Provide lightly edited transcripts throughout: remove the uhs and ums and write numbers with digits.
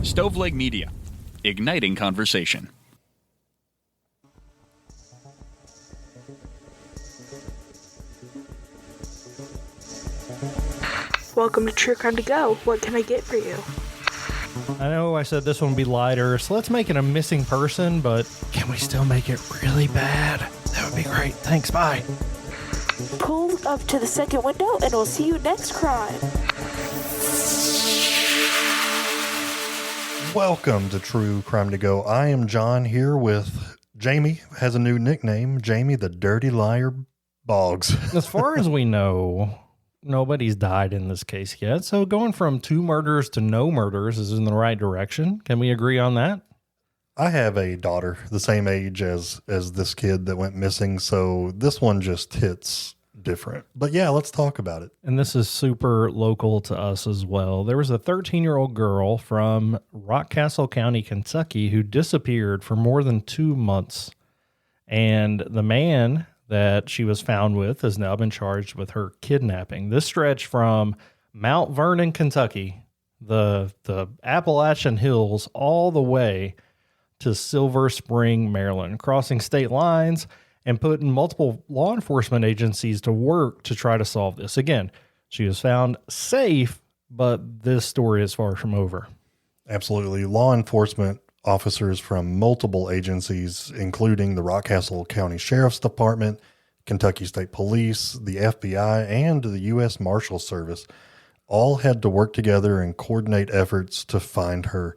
Stoveleg Media, igniting conversation. Welcome to True Crime to Go. What can I get for you? I know I said this one would be lighter, so let's make it a missing person, but can we still make it really bad? That would be great. Thanks, bye. Pull up to the second window and we'll see you next crime. Welcome to True Crime to Go. I am John here with Jamie, has a new nickname, Jamie the Dirty Liar Boggs. As far as we know, nobody's died in this case yet, so going from 2 murders to no murders is in the right direction. Can we agree on that? I have a daughter the same age as this kid that went missing, so this one just hits different. But yeah, let's talk about it. And this is super local to us as well. There was a 13-year-old girl from Rockcastle County, Kentucky, who disappeared for more than 2 months. And the man that she was found with has now been charged with her kidnapping. This stretched from Mount Vernon, Kentucky, the Appalachian Hills, all the way to Silver Spring, Maryland, crossing state lines and putting multiple law enforcement agencies to work to try to solve this. Again, she was found safe, but this story is far from over. Absolutely. Law enforcement officers from multiple agencies, including the Rockcastle County Sheriff's Department, Kentucky State Police, the FBI, and the U.S. Marshals Service, all had to work together and coordinate efforts to find her.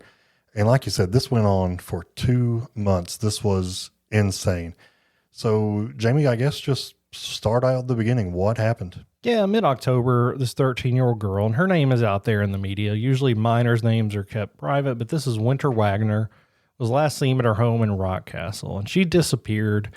And like you said, this went on for 2 months. This was insane. So, Jamie, I guess just start out at the beginning. What happened? Yeah, mid-October, this 13-year-old girl, and her name is out there in the media. Usually minors' names are kept private, but this is Wynter Wagoner, was last seen at her home in Rockcastle, and she disappeared.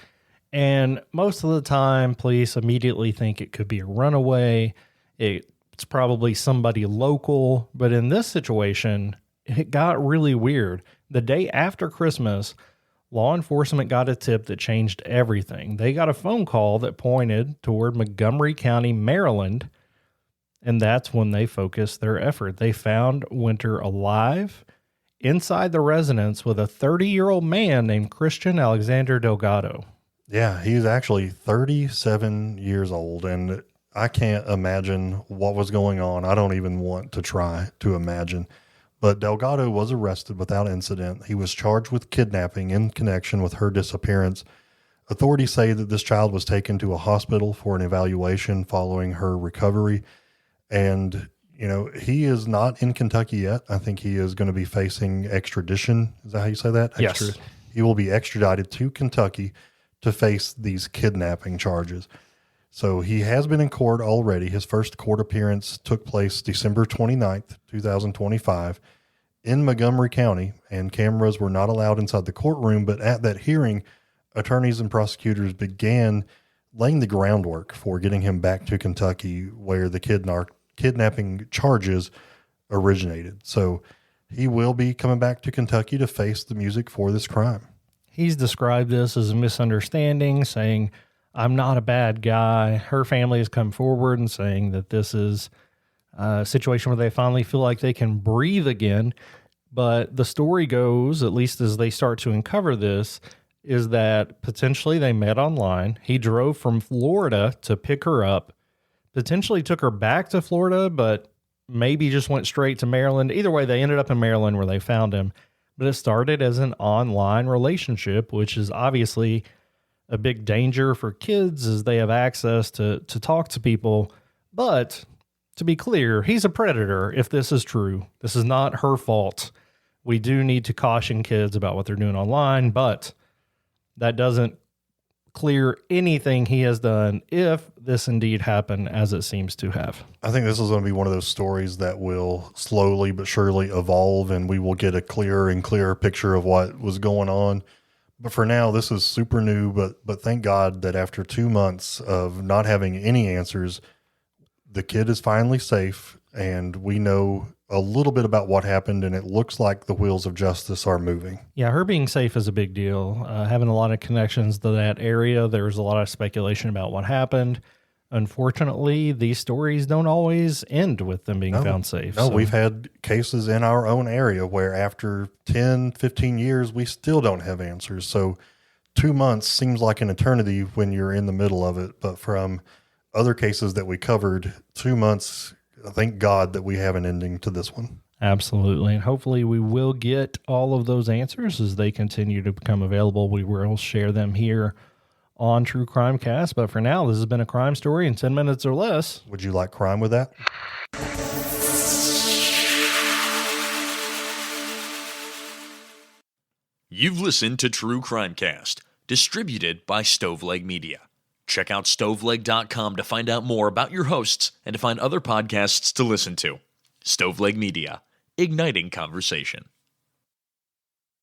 And most of the time, police immediately think it could be a runaway. It's probably somebody local. But in this situation, it got really weird. The day after Christmas, law enforcement got a tip that changed everything. They got a phone call that pointed toward Montgomery County, Maryland, and that's when they focused their effort. They found Wynter alive inside the residence with a 30-year-old man named Christian Alexander Delgado. Yeah, he's actually 37 years old, and I can't imagine what was going on. I don't even want to try to imagine. But Delgado was arrested without incident. He was charged with kidnapping in connection with her disappearance. Authorities say that this child was taken to a hospital for an evaluation following her recovery. And, you know, he is not in Kentucky yet. I think he is going to be facing extradition. Is that how you say that? Yes. He will be extradited to Kentucky to face these kidnapping charges. So he has been in court already. His first court appearance took place December 29th, 2025 in Montgomery County, and cameras were not allowed inside the courtroom. But at that hearing, attorneys and prosecutors began laying the groundwork for getting him back to Kentucky, where the kidnapping charges originated. So he will be coming back to Kentucky to face the music for this crime. He's described this as a misunderstanding, saying, "I'm not a bad guy." Her family has come forward and saying that this is a situation where they finally feel like they can breathe again. But the story goes, at least as they start to uncover this, is that potentially they met online. He drove from Florida to pick her up, potentially took her back to Florida, but maybe just went straight to Maryland. Either way, they ended up in Maryland where they found him. But it started as an online relationship, which is obviously a big danger for kids as they have access to talk to people. But to be clear, he's a predator if this is true. This is not her fault. We do need to caution kids about what they're doing online, but that doesn't clear anything he has done if this indeed happened as it seems to have. I think this is going to be one of those stories that will slowly but surely evolve, and we will get a clearer and clearer picture of what was going on. But for now, this is super new, but thank God that after 2 months of not having any answers, the kid is finally safe, and we know a little bit about what happened, and it looks like the wheels of justice are moving. Yeah, her being safe is a big deal. Having a lot of connections to that area, there's a lot of speculation about what happened. unfortunately, these stories don't always end with them being found safe. No, we've had cases in our own area where after 10, 15 years, we still don't have answers. So 2 months seems like an eternity when you're in the middle of it. But from other cases that we covered, 2 months, thank God that we have an ending to this one. Absolutely. And hopefully we will get all of those answers as they continue to become available. We will share them here on True Crime Cast. But for now, this has been a crime story in 10 minutes or less. Would you like crime with that? You've listened to True Crime Cast, distributed by Stoveleg Media. Check out stoveleg.com to find out more about your hosts and to find other podcasts to listen to. Stoveleg Media, igniting conversation.